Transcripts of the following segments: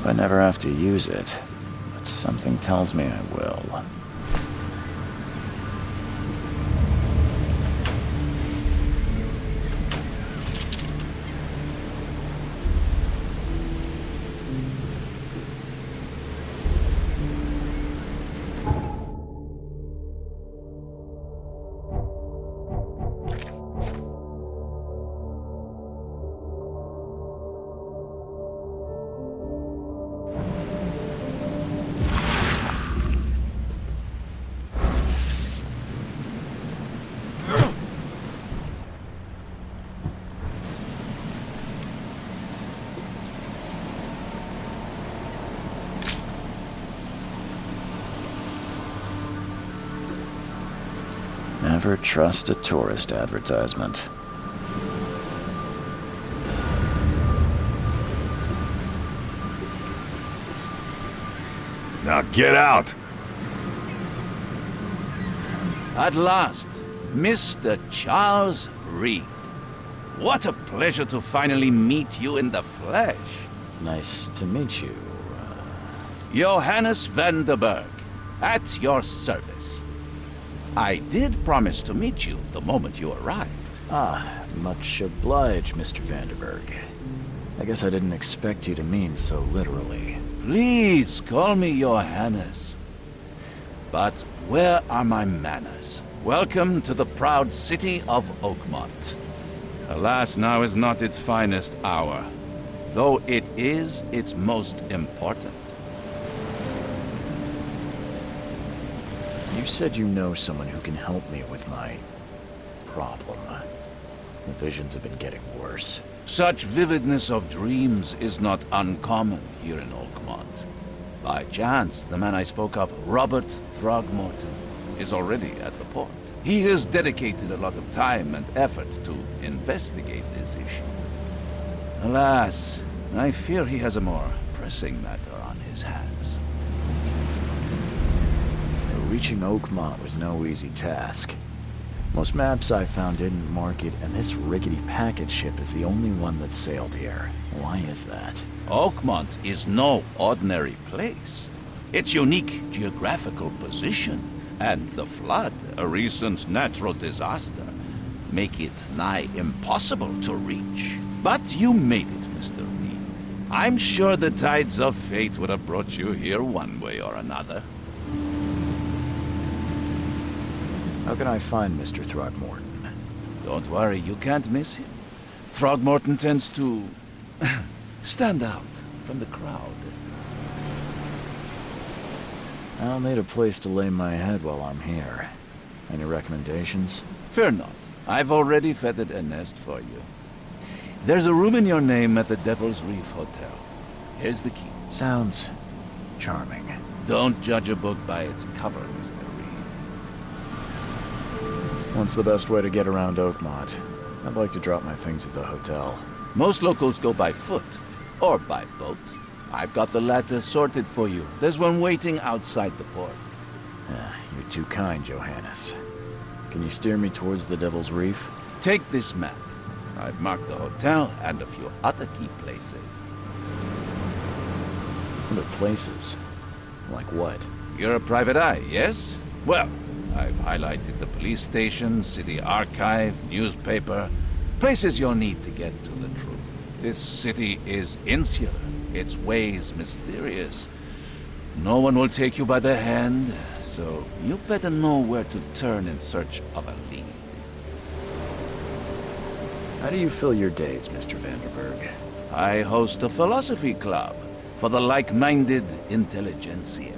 I never have to use it, but something tells me I will. Never trust a tourist advertisement. Now get out! At last, Mr. Charles Reed. What a pleasure to finally meet you in the flesh. Nice to meet you. Johannes Vanderberg, at your service. I did promise to meet you the moment you arrived. Ah, much obliged, Mr. Vanderberg. I guess I didn't expect you to mean so literally. Please call me Johannes. But where are my manners? Welcome to the proud city of Oakmont. Alas, now is not its finest hour, though it is its most important. You said you know someone who can help me with my problem. The visions have been getting worse. Such vividness of dreams is not uncommon here in Oakmont. By chance, the man I spoke of, Robert Throgmorton, is already at the port. He has dedicated a lot of time and effort to investigate this issue. Alas, I fear he has a more pressing matter on his hands. Reaching Oakmont was no easy task. Most maps I found didn't mark it, and this rickety package ship is the only one that sailed here. Why is that? Oakmont is no ordinary place. Its unique geographical position and the flood, a recent natural disaster, make it nigh impossible to reach. But you made it, Mr. Reed. I'm sure the tides of fate would have brought you here one way or another. How can I find Mr. Throgmorton? Don't worry, you can't miss him. Throgmorton tends to stand out from the crowd. I'll need a place to lay my head while I'm here. Any recommendations? Fear not. I've already feathered a nest for you. There's a room in your name at the Devil's Reef Hotel. Here's the key. Sounds charming. Don't judge a book by its cover, Mr. Reed. What's the best way to get around Oakmont? I'd like to drop my things at the hotel. Most locals go by foot, or by boat. I've got the latter sorted for you. There's one waiting outside the port. You're too kind, Johannes. Can you steer me towards the Devil's Reef? Take this map. I've marked the hotel and a few other key places. Other places? Like what? You're a private eye, yes? Well, I've highlighted the police station, city archive, newspaper, places you'll need to get to the truth. This city is insular, its ways mysterious. No one will take you by the hand, so you better know where to turn in search of a lead. How do you fill your days, Mr. Vanderberg? I host a philosophy club for the like-minded intelligentsia,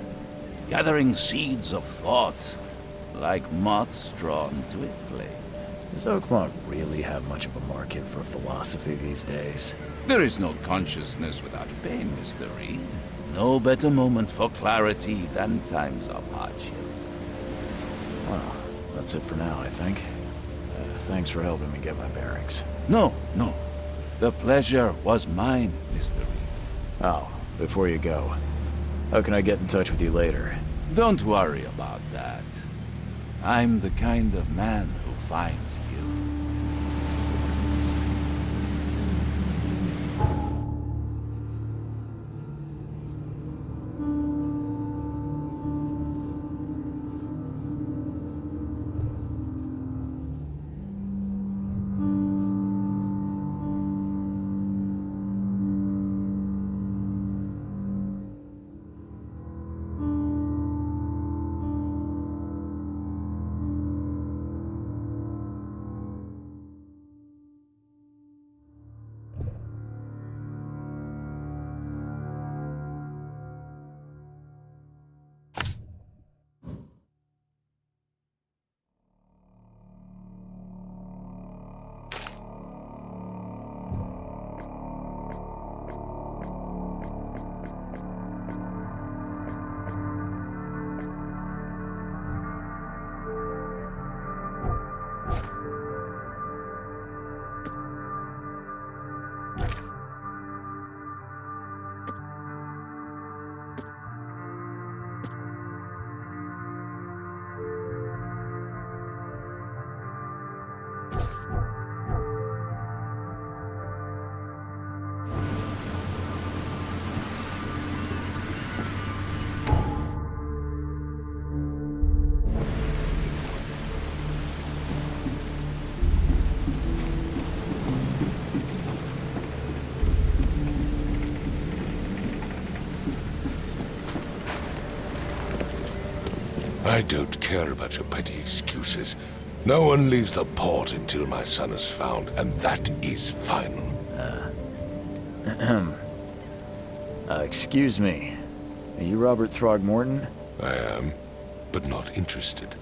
gathering seeds of thought, like moths drawn to a flame. Does Oakmont really have much of a market for philosophy these days? There is no consciousness without pain, Mr. Reed. No better moment for clarity than times of hardship. Well, that's it for now, I think. Thanks for helping me get my bearings. No. The pleasure was mine, Mr. Reed. Oh, before you go, how can I get in touch with you later? Don't worry about that. I'm the kind of man who finds you. I don't care about your petty excuses. No one leaves the port until my son is found, and that is final. Excuse me. Are you Robert Throgmorton? I am, but not interested.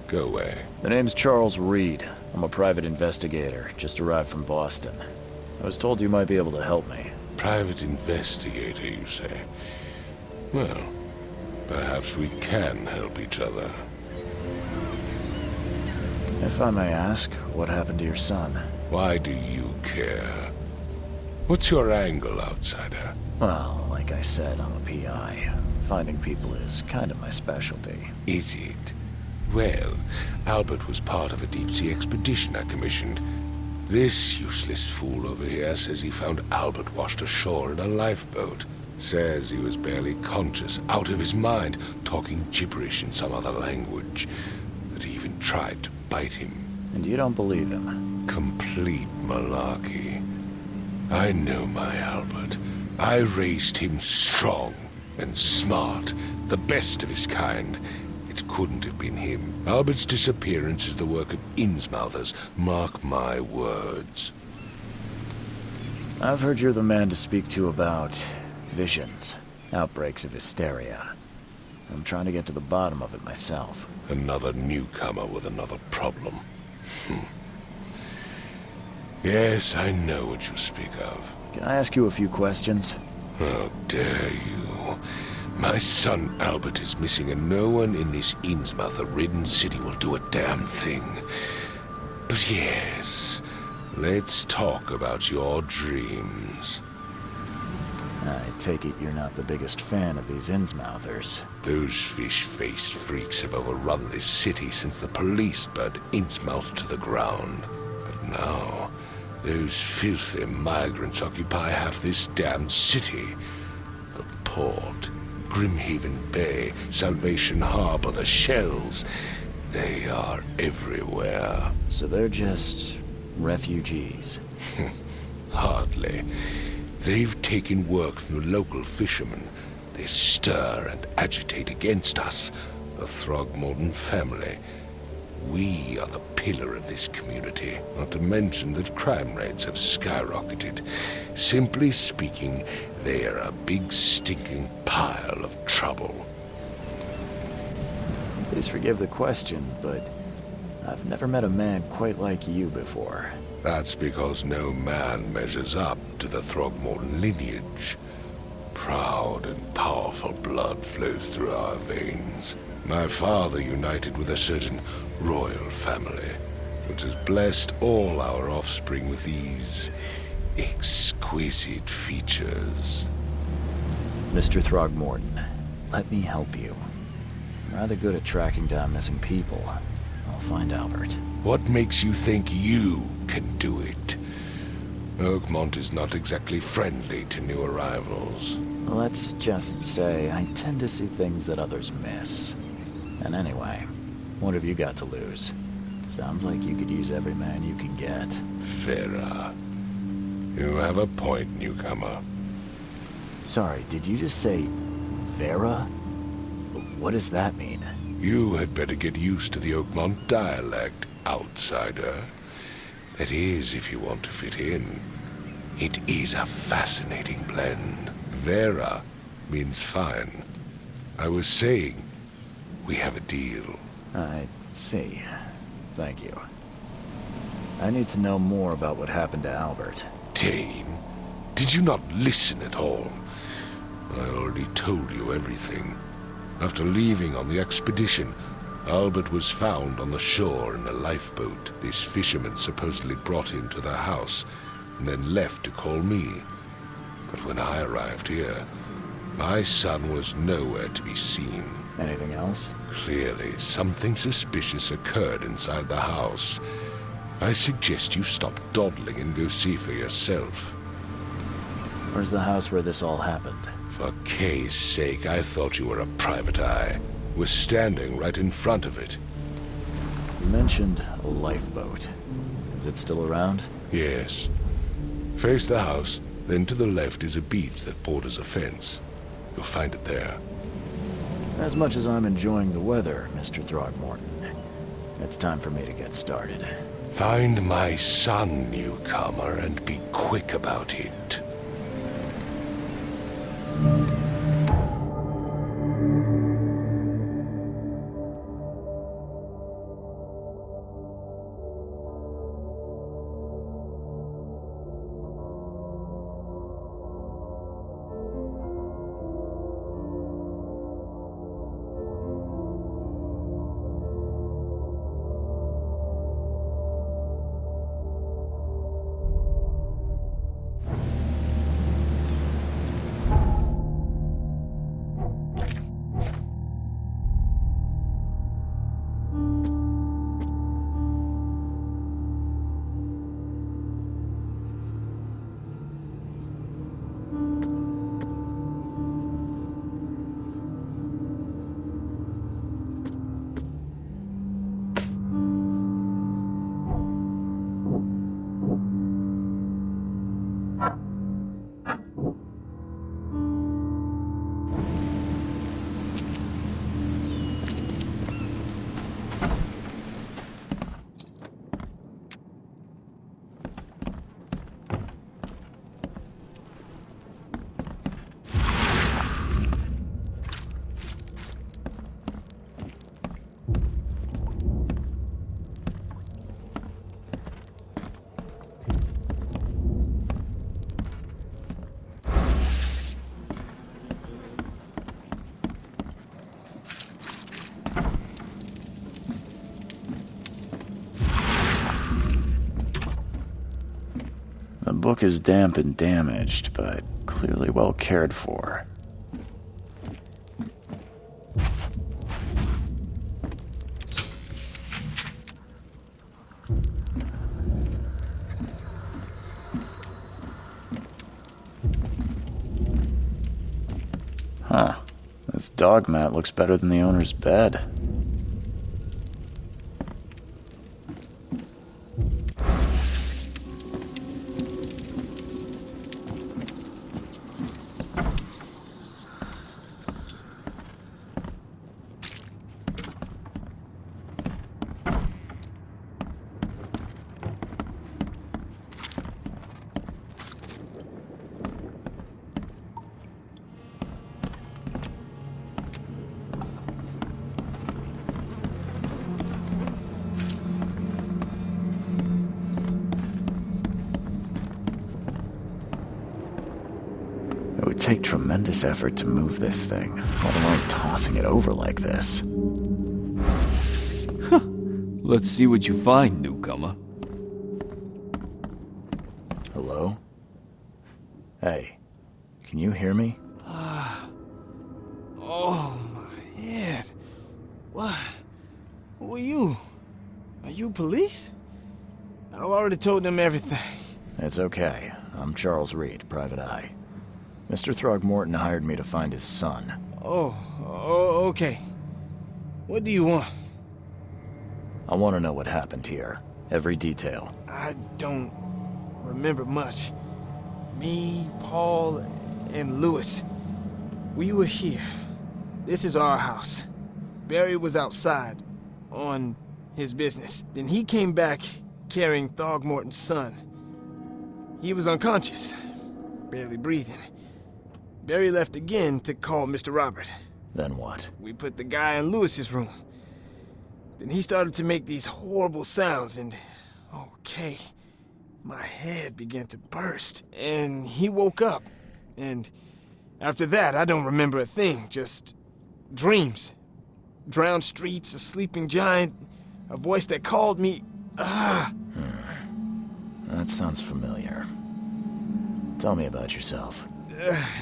Go away. The name's Charles Reed. I'm a private investigator, just arrived from Boston. I was told you might be able to help me. Private investigator, you say? Well, perhaps we can help each other. If I may ask, what happened to your son? Why do you care? What's your angle, outsider? Well, like I said, I'm a PI. Finding people is kind of my specialty. Is it? Well, Albert was part of a deep-sea expedition I commissioned. This useless fool over here says he found Albert washed ashore in a lifeboat. Says he was barely conscious, out of his mind, talking gibberish in some other language. That he even tried to bite him. And you don't believe him? Complete malarkey. I know my Albert. I raised him strong and smart, the best of his kind. It couldn't have been him. Albert's disappearance is the work of Innsmouthers. Mark my words. I've heard you're the man to speak to about visions, outbreaks of hysteria. I'm trying to get to the bottom of it myself. Another newcomer with another problem. Yes, I know what you speak of. Can I ask you a few questions? How dare you? My son Albert is missing, and no one in this Innsmouth-ridden city will do a damn thing. But yes, let's talk about your dreams. I take it you're not the biggest fan of these Innsmouthers. Those fish-faced freaks have overrun this city since the police burned Innsmouth to the ground. But now, those filthy migrants occupy half this damned city. The port, Grimhaven Bay, Salvation Harbor, the shells, they are everywhere. So they're just refugees. Hardly. They've taken work from the local fishermen. They stir and agitate against us, the Throgmorton family. We are the pillar of this community, not to mention that crime rates have skyrocketed. Simply speaking, they are a big stinking pile of trouble. Please forgive the question, but I've never met a man quite like you before. That's because no man measures up to the Throgmorton lineage. Proud and powerful blood flows through our veins. My father united with a certain royal family, which has blessed all our offspring with these exquisite features. Mr. Throgmorton, let me help you. I'm rather good at tracking down missing people. I'll find Albert. What makes you think you can do it? Oakmont is not exactly friendly to new arrivals. Let's just say I tend to see things that others miss. And anyway, what have you got to lose? Sounds like you could use every man you can get. Vera. You have a point, newcomer. Sorry, did you just say Vera? What does that mean? You had better get used to the Oakmont dialect, outsider. That is, if you want to fit in. It is a fascinating blend. Vera means fine. I was saying, we have a deal. I see. Thank you. I need to know more about what happened to Albert. Dane, did you not listen at all? I already told you everything. After leaving on the expedition, Albert was found on the shore in a lifeboat. This fisherman supposedly brought him to their house, and then left to call me. But when I arrived here, my son was nowhere to be seen. Anything else? Clearly, something suspicious occurred inside the house. I suggest you stop dawdling and go see for yourself. Where's the house where this all happened? For Kay's sake, I thought you were a private eye. We're standing right in front of it. You mentioned a lifeboat. Is it still around? Yes. Face the house, then to the left is a beach that borders a fence. You'll find it there. As much as I'm enjoying the weather, Mr. Throgmorton, it's time for me to get started. Find my son, newcomer, and be quick about it. book is damp and damaged, but clearly well cared for. Huh. This dog mat looks better than the owner's bed. It would take tremendous effort to move this thing, let alone tossing it over like this. Let's see what you find, newcomer. Hello? Hey, can you hear me? Oh, my head. What? Who are you? Are you police? I've already told them everything. It's okay. I'm Charles Reed, Private Eye. Mr. Throgmorton hired me to find his son. Oh, okay. What do you want? I want to know what happened here. Every detail. I don't remember much. Me, Paul, and Lewis. We were here. This is our house. Barry was outside, on his business. Then he came back carrying Throgmorton's son. He was unconscious, barely breathing. Barry left again to call Mr. Robert. Then what? We put the guy in Lewis's room. Then he started to make these horrible sounds and... okay, my head began to burst. And he woke up. And after that, I don't remember a thing, just dreams. Drowned streets, a sleeping giant, a voice that called me... That sounds familiar. Tell me about yourself.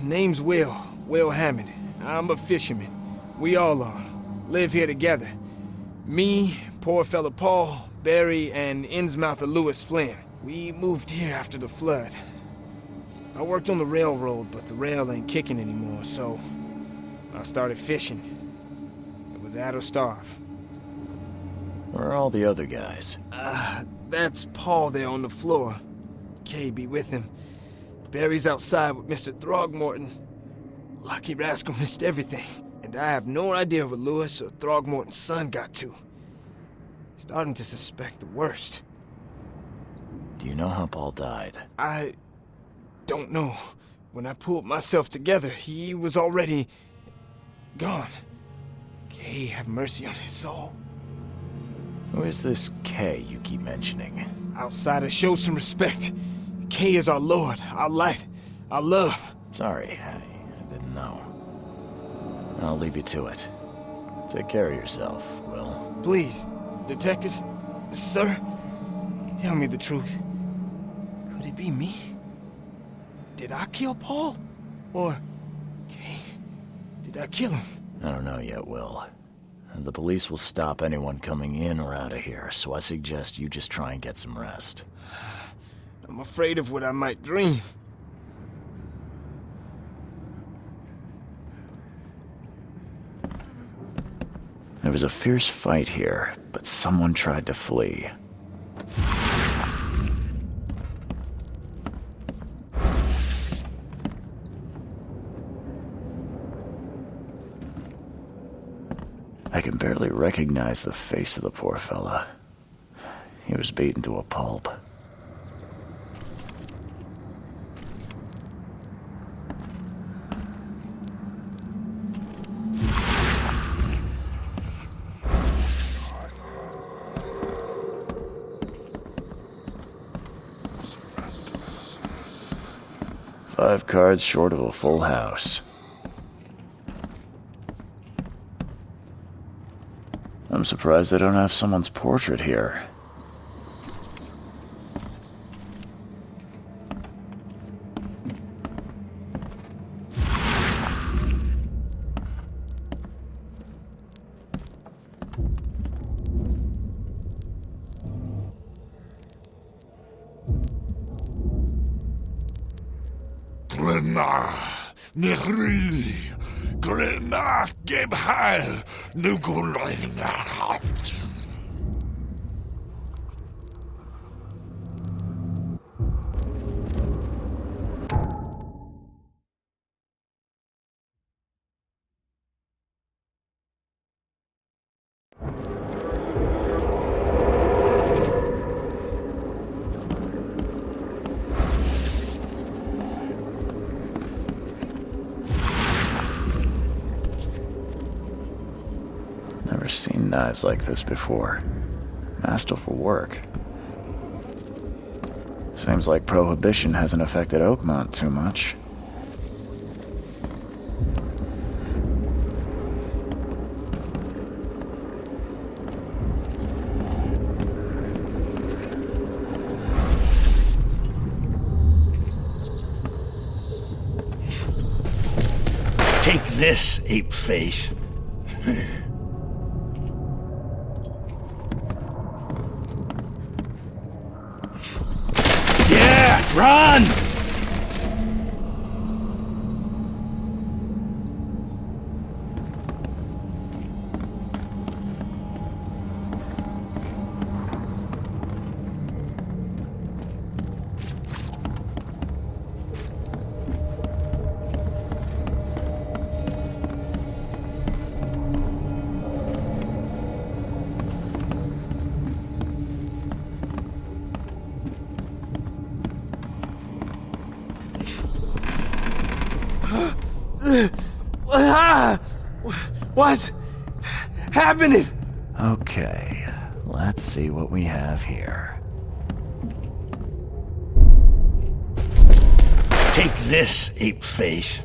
Name's Will Hammond. I'm a fisherman. We all are. Live here together. Me, poor fella Paul, Barry, and Innsmouther Lewis Flynn. We moved here after the flood. I worked on the railroad, but the rail ain't kicking anymore, so I started fishing. It was at or starve. Where are all the other guys? That's Paul there on the floor. Kay be with him. Barry's outside with Mr. Throgmorton. Lucky rascal missed everything. And I have no idea what Lewis or Throgmorton's son got to. Starting to suspect the worst. Do you know how Paul died? I don't know. When I pulled myself together, he was already gone. Kay have mercy on his soul. Who is this K you keep mentioning? Outsiders, show some respect. Kay is our lord, our light, our love. Sorry, I didn't know. I'll leave you to it. Take care of yourself, Will. Please, detective, sir, tell me the truth. Could it be me? Did I kill Paul? Or, Kay, did I kill him? I don't know yet, Will. The police will stop anyone coming in or out of here, so I suggest you just try and get some rest. I'm afraid of what I might dream. There was a fierce fight here, but someone tried to flee. I can barely recognize the face of the poor fella. He was beaten to a pulp. Five cards short of a full house. I'm surprised they don't have someone's portrait here. Nechri, Grenat, gib heil, Nugulinat. Never seen knives like this before. Masterful work. Seems like Prohibition hasn't affected Oakmont too much. Take this, ape face. Yeah, run! What's happening? Okay, let's see what we have here. Take this, ape face.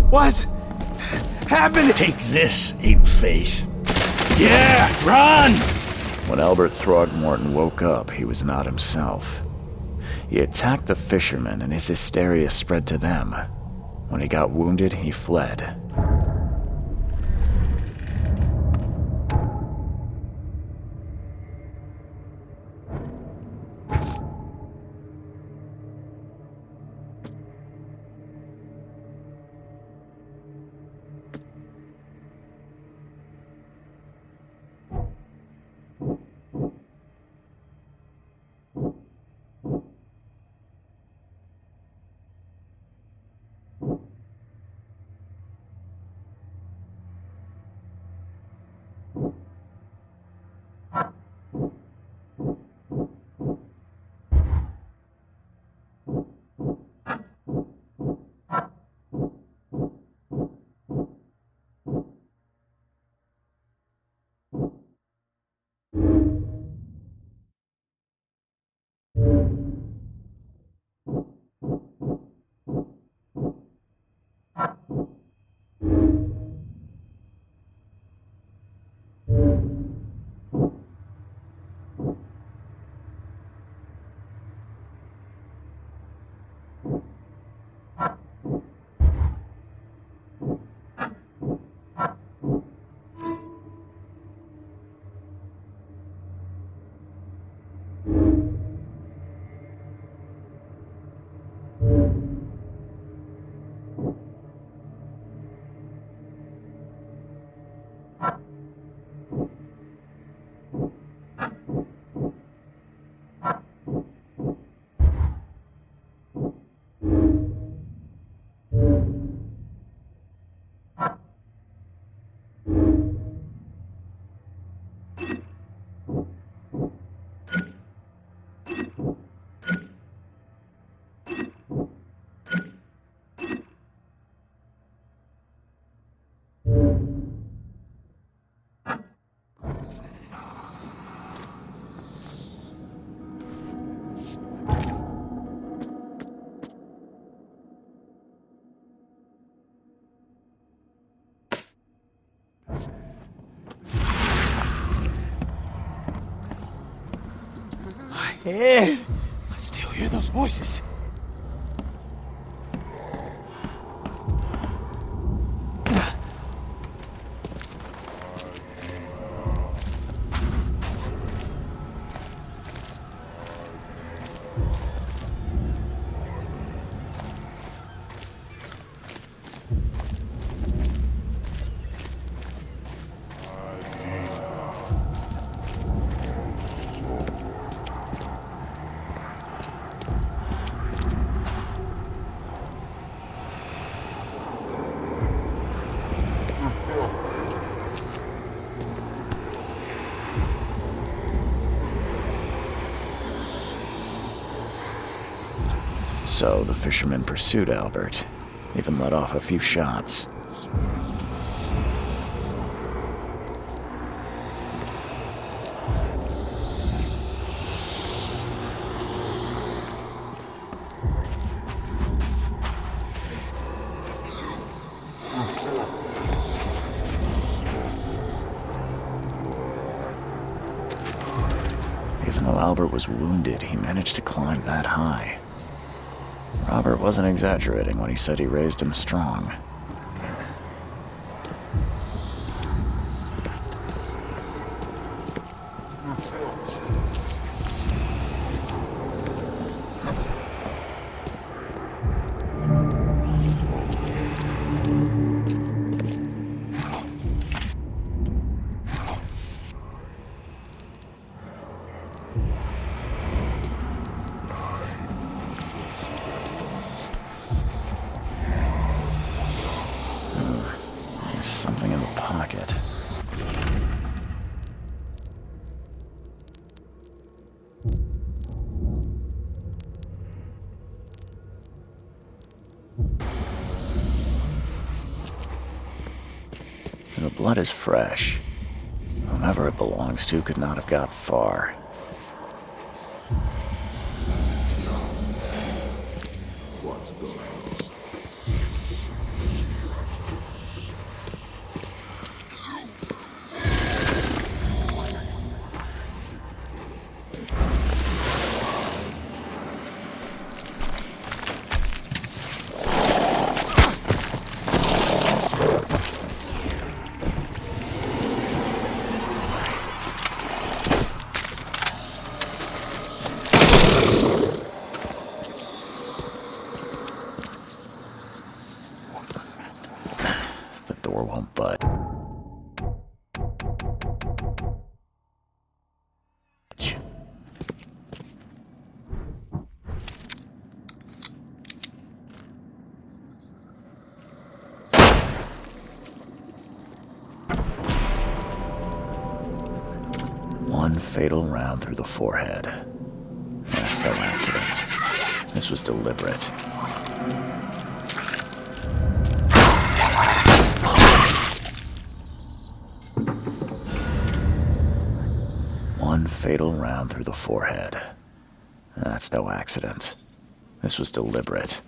What's happening? Take this, ape face. Yeah, run! When Albert Throgmorton woke up, he was not himself. He attacked the fishermen, and his hysteria spread to them. When he got wounded, he fled. Ed! I still hear those voices. So the fisherman pursued Albert, even let off a few shots. Even though Albert was wounded, he managed to climb that high. Robert wasn't exaggerating when he said he raised him strong. There's something in the pocket. The blood is fresh. Whomever it belongs to could not have got far. The door won't budge. One fatal round through the forehead. That's no accident. This was deliberate. One fatal round through the forehead. That's no accident. This was deliberate.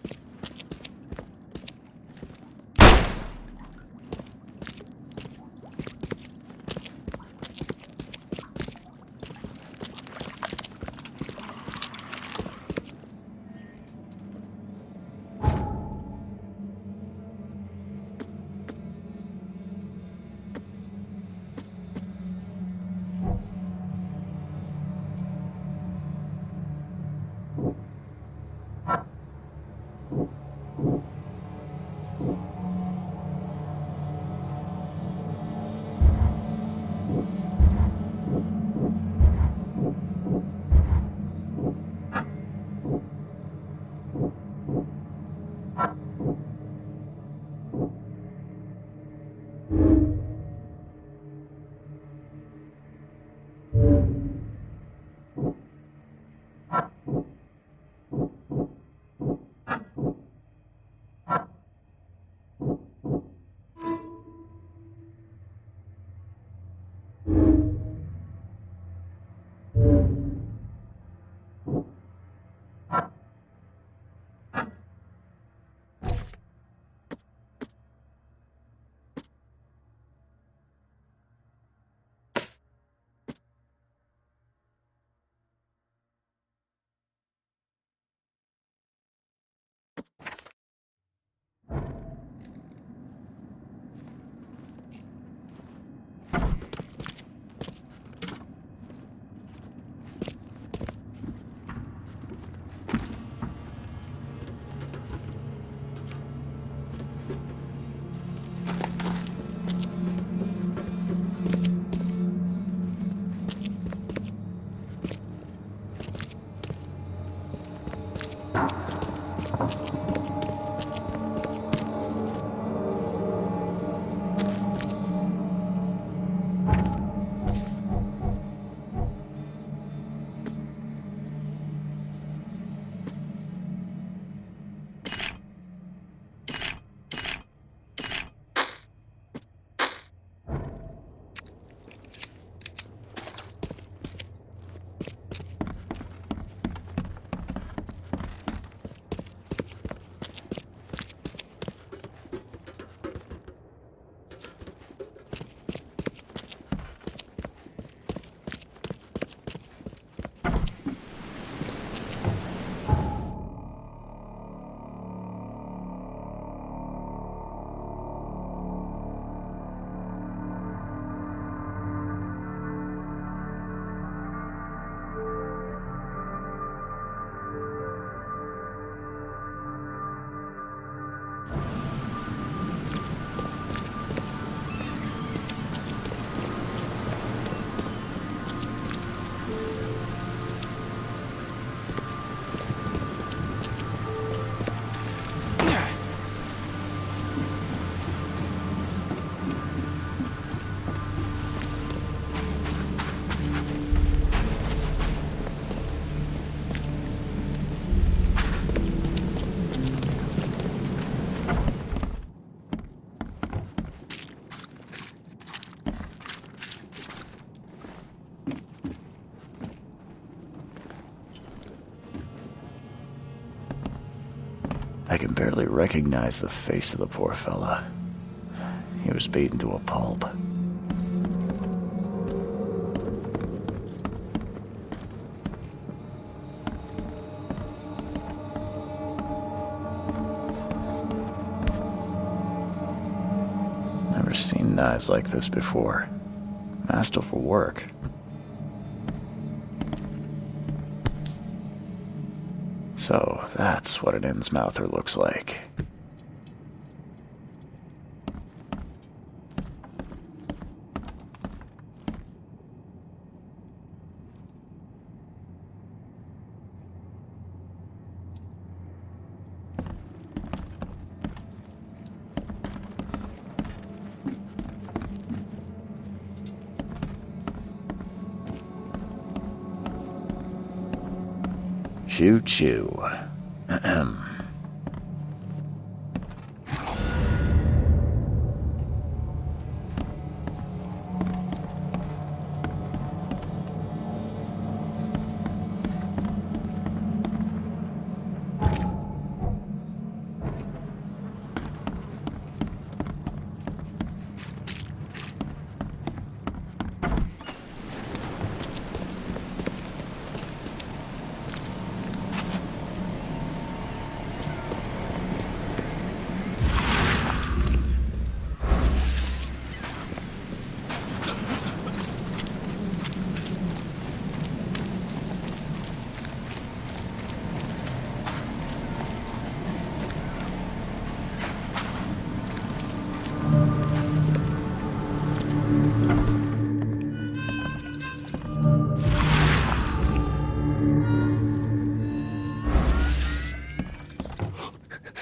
I can barely recognize the face of the poor fella. He was beaten to a pulp. Never seen knives like this before. Masterful work. So that's what an Innsmouther looks like. Choo choo. Ahem.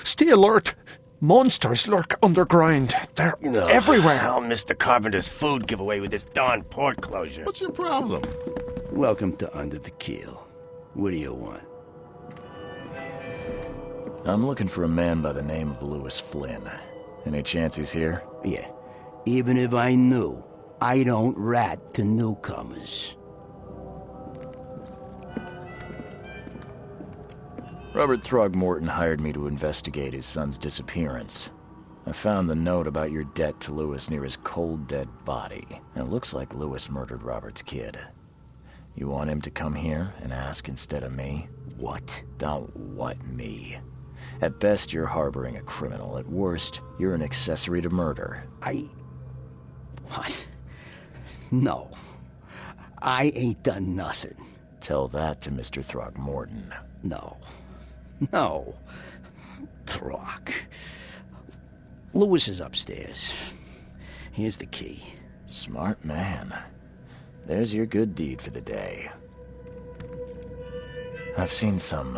Stay alert! Monsters lurk underground. They're everywhere. I'll miss the Carpenter's food giveaway with this darn port closure. What's your problem? Welcome to Under the Keel. What do you want? I'm looking for a man by the name of Lewis Flynn. Any chance he's here? Yeah, even if I knew, I don't rat to newcomers. Robert Throgmorton hired me to investigate his son's disappearance. I found the note about your debt to Lewis near his cold, dead body. And it looks like Lewis murdered Robert's kid. You want him to come here and ask instead of me? What? Don't what me. At best, you're harboring a criminal. At worst, you're an accessory to murder. What? No. I ain't done nothing. Tell that to Mr. Throgmorton. No. Throg. Lewis is upstairs. Here's the key. Smart man. There's your good deed for the day. I've seen some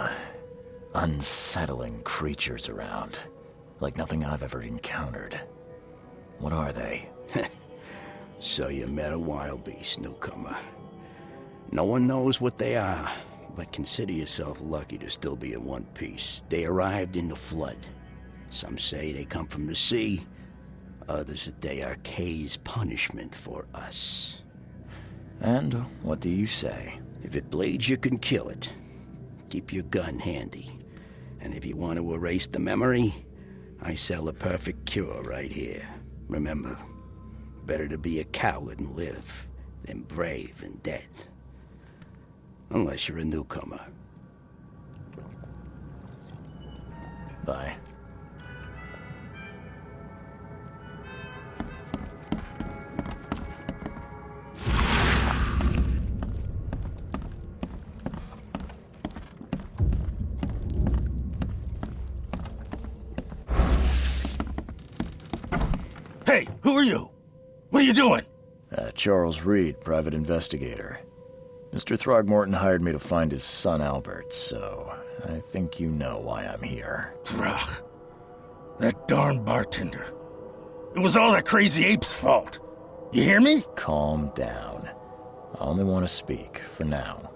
unsettling creatures around, like nothing I've ever encountered. What are they? So you met a wild beast, newcomer. No one knows what they are, but consider yourself lucky to still be in one piece. They arrived in the flood. Some say they come from the sea. Others that they are Kay's punishment for us. And what do you say? If it bleeds, you can kill it. Keep your gun handy. And if you want to erase the memory, I sell a perfect cure right here. Remember, better to be a coward and live than brave and dead. Unless you're a newcomer. Bye. Hey, who are you? What are you doing? Charles Reed, private investigator. Mr. Throgmorton hired me to find his son Albert, so I think you know why I'm here. Throg. That darn bartender. It was all that crazy ape's fault. You hear me? Calm down. I only want to speak, for now.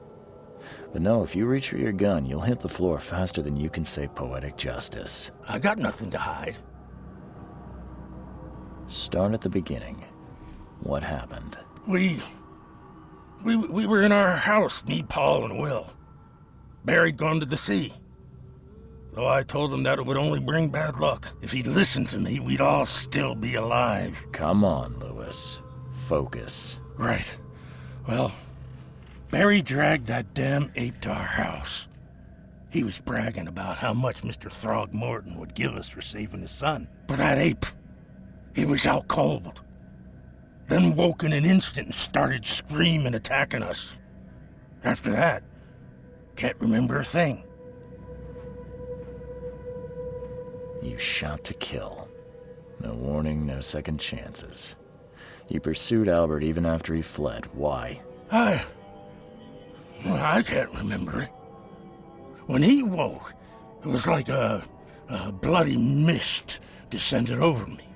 But no, if you reach for your gun, you'll hit the floor faster than you can say poetic justice. I got nothing to hide. Start at the beginning. What happened? We were in our house, me, Paul, and Will. Barry'd gone to the sea. Though I told him that it would only bring bad luck. If he'd listened to me, we'd all still be alive. Come on, Lewis. Focus. Right. Well, Barry dragged that damn ape to our house. He was bragging about how much Mr. Throgmorton would give us for saving his son. But that ape, he was out cold. Then woke in an instant and started screaming, attacking us. After that, can't remember a thing. You shot to kill. No warning, no second chances. You pursued Albert even after he fled. Why? I can't remember it. When he woke, it was like a bloody mist descended over me.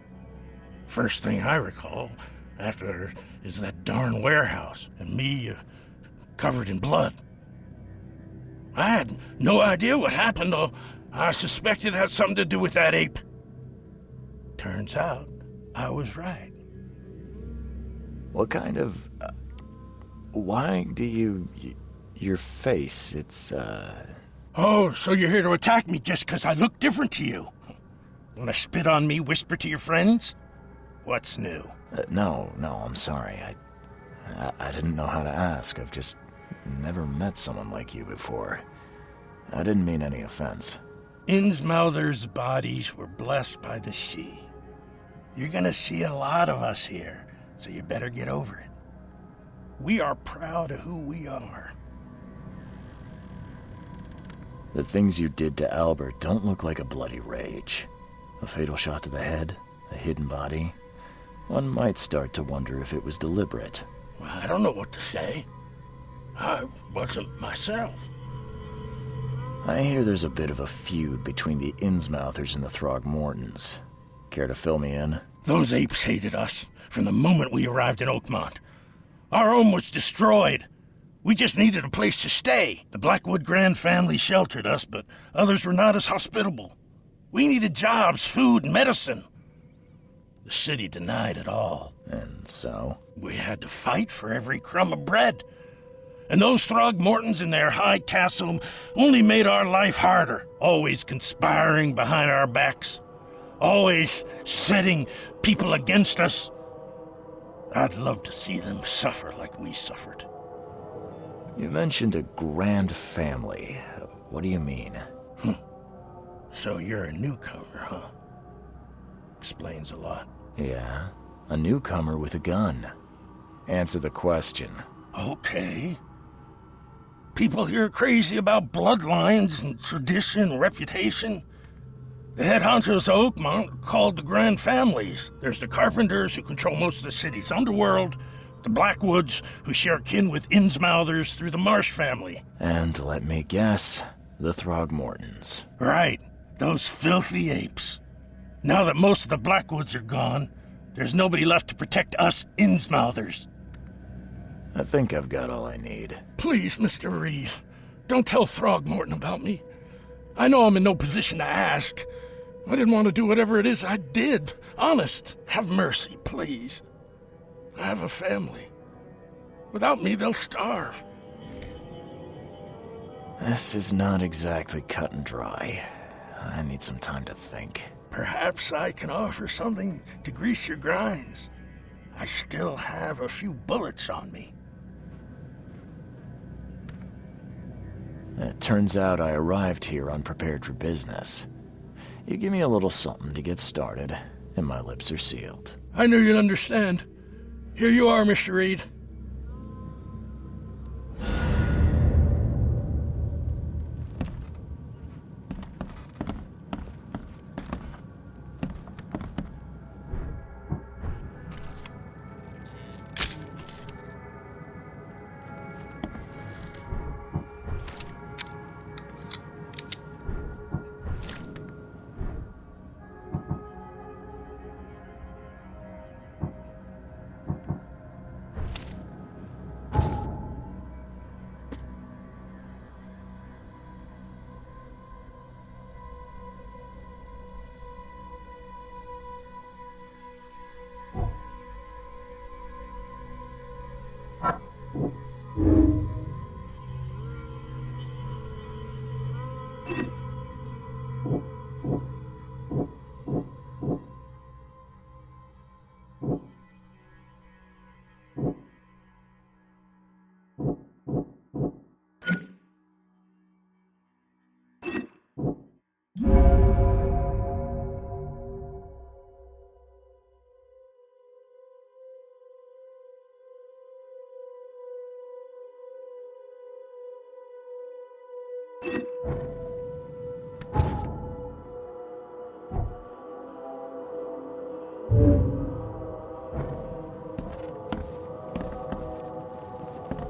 First thing I recall after is that darn warehouse and me covered in blood. I had no idea what happened, though. I suspected it had something to do with that ape. Turns out, I was right. What kind of... why do you... your face, it's, Oh, so you're here to attack me just because I look different to you? Want to spit on me, whisper to your friends? What's new? no, I'm sorry. I didn't know how to ask. I've just never met someone like you before. I didn't mean any offense. Innsmouther's bodies were blessed by the she. You're gonna see a lot of us here, so you better get over it. We are proud of who we are. The things you did to Albert don't look like a bloody rage. A fatal shot to the head, a hidden body. One might start to wonder if it was deliberate. Well, I don't know what to say. I wasn't myself. I hear there's a bit of a feud between the Innsmouthers and the Throgmortons. Care to fill me in? Those apes hated us from the moment we arrived in Oakmont. Our home was destroyed. We just needed a place to stay. The Blackwood Grand family sheltered us, but others were not as hospitable. We needed jobs, food, and medicine. The city denied it all. And so? We had to fight for every crumb of bread. And those Throgmortons in their high castle only made our life harder, always conspiring behind our backs, always setting people against us. I'd love to see them suffer like we suffered. You mentioned a grand family. What do you mean? So you're a newcomer, huh? Explains a lot. Yeah, a newcomer with a gun. Answer the question. Okay. People here are crazy about bloodlines and tradition and reputation. The head honchos of Oakmont are called the Grand Families. There's the Carpenters, who control most of the city's underworld, the Blackwoods, who share kin with Innsmouthers through the Marsh family. And let me guess, the Throgmortons. Right, those filthy apes. Now that most of the Blackwoods are gone, there's nobody left to protect us Innsmouthers. I think I've got all I need. Please, Mr. Reed, don't tell Throgmorton about me. I know I'm in no position to ask. I didn't want to do whatever it is I did. Honest, have mercy, please. I have a family. Without me, they'll starve. This is not exactly cut and dry. I need some time to think. Perhaps I can offer something to grease your grinds. I still have a few bullets on me. It turns out I arrived here unprepared for business. You give me a little something to get started, and my lips are sealed. I knew you'd understand. Here you are, Mr. Reed.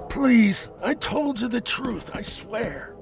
Please, I told you the truth, I swear.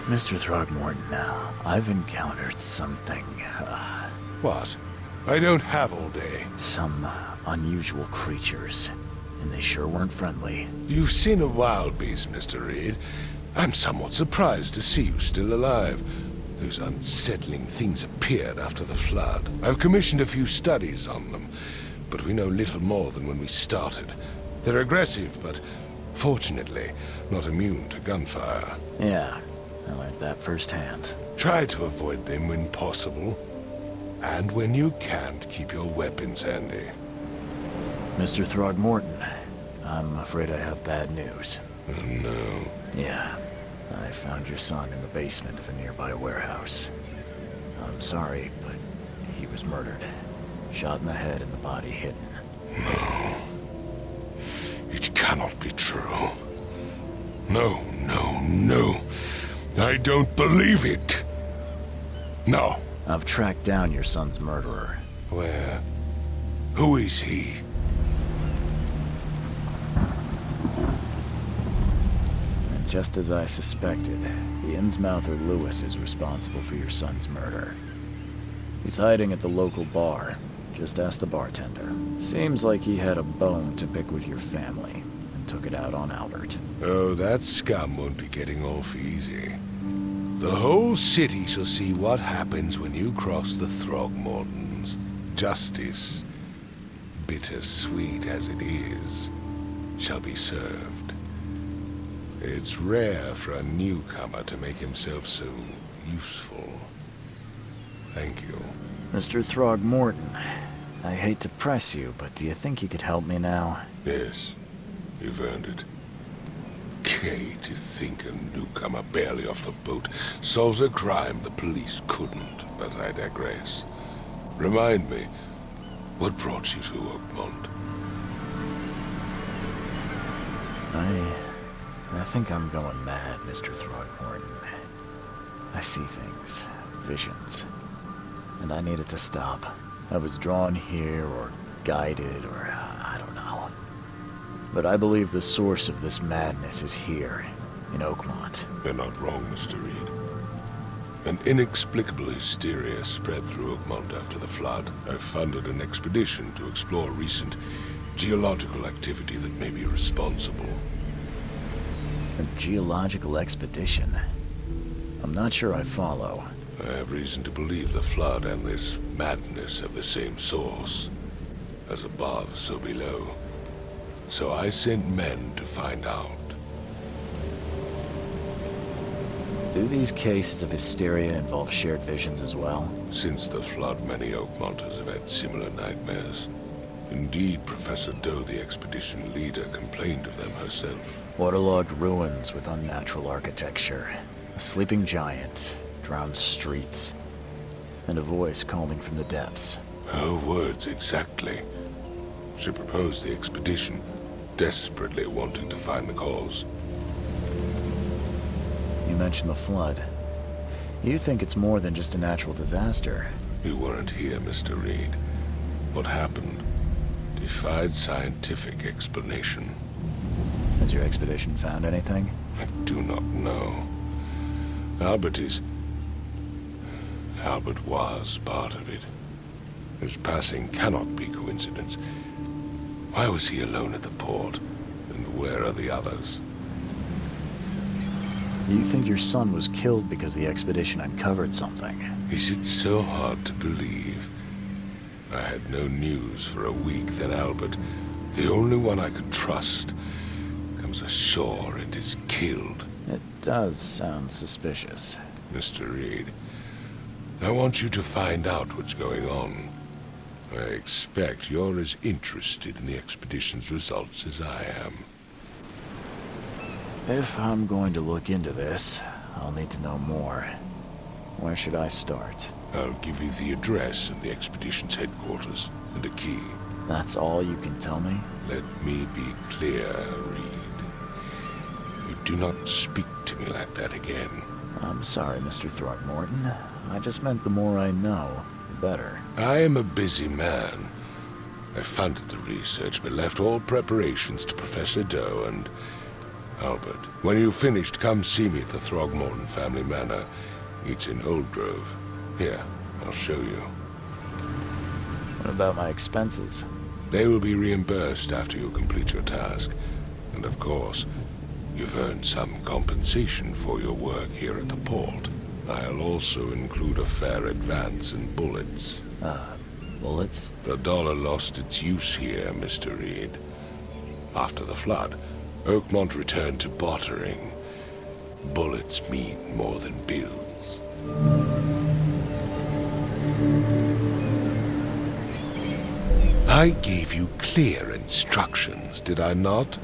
Mr. Throgmorton, I've encountered something, What? I don't have all day. some unusual creatures, and they sure weren't friendly. You've seen a wild beast, Mr. Reed. I'm somewhat surprised to see you still alive. Those unsettling things appeared after the flood. I've commissioned a few studies on them, but we know little more than when we started. They're aggressive, but fortunately not immune to gunfire. Yeah, I learned that firsthand. Try to avoid them when possible. And when you can't, keep your weapons handy. Mr. Throgmorton, I'm afraid I have bad news. Oh, no. Yeah, I found your son in the basement of a nearby warehouse. I'm sorry, but he was murdered. Shot in the head and the body hidden. No. It cannot be true. No, no, no. I don't believe it. No. I've tracked down your son's murderer. Where? Who is he? And just as I suspected, the Innsmouther Lewis is responsible for your son's murder. He's hiding at the local bar. Just ask the bartender. Seems like he had a bone to pick with your family, and took it out on Albert. Oh, that scum won't be getting off easy. The whole city shall see what happens when you cross the Throgmortons. Justice, bittersweet as it is, shall be served. It's rare for a newcomer to make himself so useful. Thank you. Mr. Throgmorton, I hate to press you, but do you think you could help me now? Yes, you've earned it. Kay, to think a newcomer barely off the boat solves a crime the police couldn't, but I digress. Remind me, what brought you to Oakmont? I think I'm going mad, Mr. Throgmorton. I see things, visions, and I needed to stop. I was drawn here, or guided, or I don't know. But I believe the source of this madness is here, in Oakmont. You're not wrong, Mr. Reed. An inexplicable hysteria spread through Oakmont after the flood. I funded an expedition to explore recent geological activity that may be responsible. A geological expedition? I'm not sure I follow. I have reason to believe the flood and this madness have the same source. As above, so below. So I sent men to find out. Do these cases of hysteria involve shared visions as well? Since the flood, many Oakmonters have had similar nightmares. Indeed, Professor Doe, the expedition leader, complained of them herself. Waterlogged ruins with unnatural architecture. A sleeping giant, drowned streets, and a voice calling from the depths. Her words exactly. She proposed the expedition, desperately wanting to find the cause. You mentioned the flood. You think it's more than just a natural disaster? You weren't here, Mr. Reed. What happened defied scientific explanation. Has your expedition found anything? I do not know. Albert was part of it. His passing cannot be coincidence. Why was he alone at the port? And where are the others? You think your son was killed because the expedition uncovered something? Is it so hard to believe? I had no news for a week, then Albert, the only one I could trust, comes ashore and is killed. It does sound suspicious. Mr. Reed, I want you to find out what's going on. I expect you're as interested in the expedition's results as I am. If I'm going to look into this, I'll need to know more. Where should I start? I'll give you the address of the expedition's headquarters and a key. That's all you can tell me? Let me be clear, Reed. You do not speak to me like that again. I'm sorry, Mr. Throckmorton. I just meant the more I know, the better. I am a busy man. I funded the research, but left all preparations to Professor Doe and Albert. When you've finished, come see me at the Throgmorton family manor. It's in Old Grove. Here, I'll show you. What about my expenses? They will be reimbursed after you complete your task. And of course, you've earned some compensation for your work here at the port. I'll also include a fair advance in bullets. Bullets? The dollar lost its use here, Mr. Reed. After the flood, Oakmont returned to bartering. Bullets mean more than bills. I gave you clear instructions, did I not?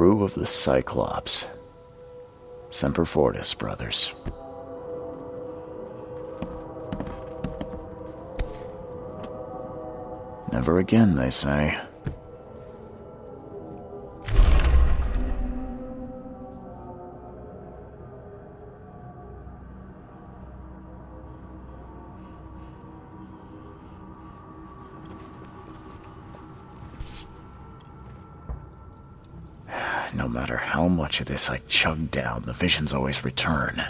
crew of the Cyclops. Semper Fortis, brothers. Never again, they say. No matter how much of this I chug down, the visions always return.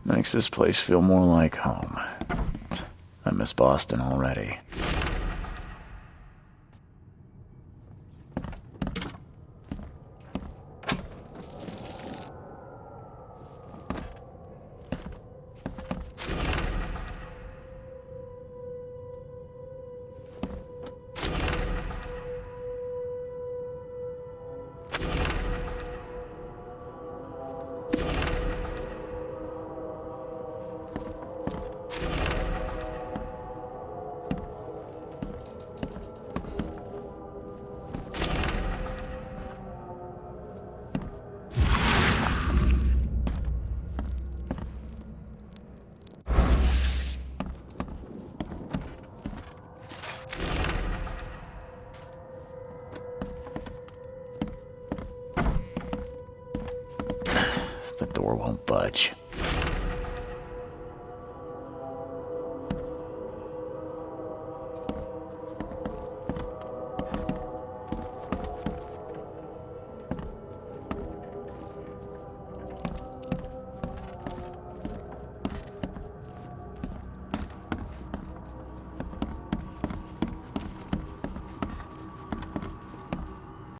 Makes this place feel more like home. I miss Boston already. The door won't budge.